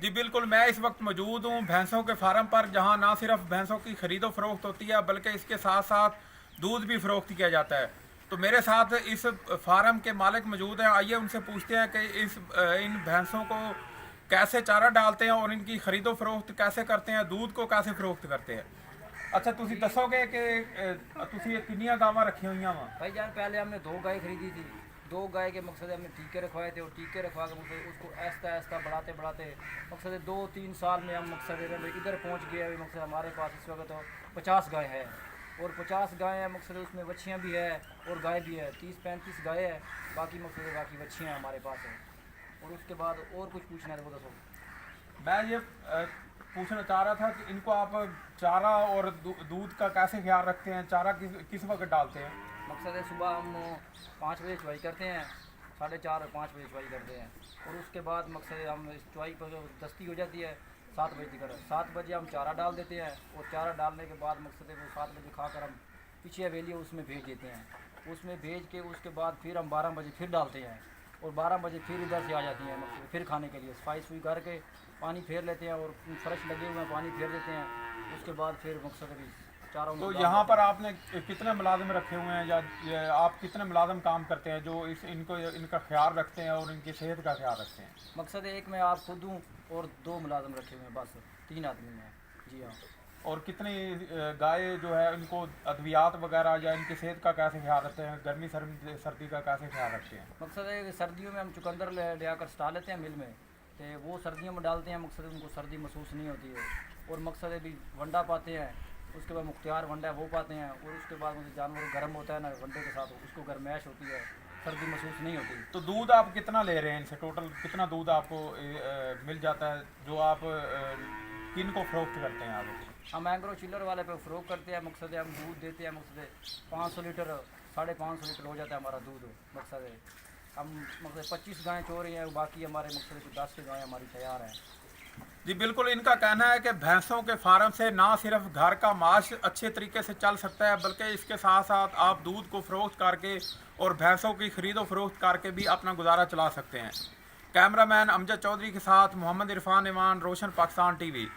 जी बिल्कुल, मैं इस वक्त मौजूद हूँ भैंसों के फार्म पर, जहाँ ना सिर्फ भैंसों की खरीदो फरोख्त होती है बल्कि इसके साथ साथ दूध भी फरोख्त किया जाता है। तो मेरे साथ इस फार्म के मालिक मौजूद हैं, आइए उनसे पूछते हैं कि इन भैंसों को कैसे चारा डालते हैं और इनकी खरीदो फरोख्त कैसे करते हैं, दूध को कैसे फरोख्त करते हैं। अच्छा, ਤੁਸੀਂ ਦੱਸੋਗੇ कि ਤੁਸੀਂ किन्नियां गावां रखी हुई वा? भाई जान पहले हमने 2 गाय खरीदी थी। 2 गाय के मकसद हमने टीके रखवाए थे और टीके रखवा के मकसद उसको ऐसा ऐसा बढ़ाते बढ़ाते मकसद 2-3 साल में हम मकसद इधर पहुंच गए। अभी मकसद हमारे पास इस वक्त तो 50 गाय है और 50 गाय है मकसद उसमें बच्चियाँ भी है और गाय भी है। 30-35 गाय है, बाकी मकसद बाकी बच्चियाँ हमारे पास है। और उसके बाद और कुछ पूछना है तो दसो। मैं ये पूछना चाह रहा था कि इनको आप चारा और दूध का कैसे ख्याल रखते हैं, चारा किस किस वक्त डालते हैं? मकसद है सुबह हम 5 बजे चुवाई करते हैं, 4:30-5 बजे चुवाई करते हैं और उसके बाद मकसद हम इस चुवाई पर जो दस्ती हो जाती है 7 बजे तक, 7 बजे हम चारा डाल देते हैं और चारा डालने के बाद मकसद है वो 7 बजे खाकर हम पीछे हवेली उसमें भेज देते हैं। उसमें भेज के उसके बाद फिर हम 12 बजे फिर डालते हैं और 12 बजे फिर इधर से आ जाती हैं मकसद फिर खाने के लिए सफाई सुई करके पानी फेर लेते हैं और फर्श लगे हुए हैं पानी फेर देते हैं। उसके बाद फिर मकसद अभी चारों तो यहाँ पर आपने कितने मुलाजिम रखे हुए हैं, या आप कितने मुलाजिम काम करते हैं जो इनका ख्याल रखते हैं और इनकी सेहत का ख्याल रखते हैं? मकसद है एक मैं आप खुद हूँ और 2 मुलाजिम रखे हुए हैं, बस 3 आदमी हैं। जी हाँ। और कितनी गाय जो है इनको अद्वियात वगैरह या इनकी सेहत का कैसे ख्याल रखते हैं, गर्मी सर्दी का कैसे ख्याल रखते हैं? मकसद है कि सर्दियों में हम चुकंदर ले आकर सटा लेते हैं मिल में, तो वो सर्दियों में डालते हैं। मकसद उनको सर्दी महसूस नहीं होती है और मकसद है भी वंडा पाते हैं। उसके बाद मुख्तियार वंडा है वो पाते हैं और उसके बाद मुझे जानवर गर्म होता है ना वंडे के साथ, उसको गर्मैश होती है, सर्दी महसूस नहीं होती। तो दूध आप कितना ले रहे हैं इनसे, टोटल कितना दूध आपको मिल जाता है जो आप किन को फरोख्त करते हैं आगे? हम एंग्रो चिल्लर वाले पे फ़रोग करते हैं। मकसद है हम दूध देते हैं, मकसद है 500 लीटर 550 लीटर हो जाता है हमारा दूध। मकसद है हम मकसद 25 गायें चो रही हैं, बाकी हमारे मकसद है 10 गायें हमारी तैयार हैं। जी बिल्कुल, इनका कहना है कि भैंसों के फार्म से ना सिर्फ घर का मांस अच्छे तरीके से चल सकता है बल्कि इसके साथ साथ आप दूध को फरोख्त करके और भैंसों की खरीदो फरोख्त करके भी अपना गुजारा चला सकते हैं। कैमरामैन अमजद चौधरी के साथ मोहम्मद इरफान ईमान, रोशन पाकिस्तान टीवी।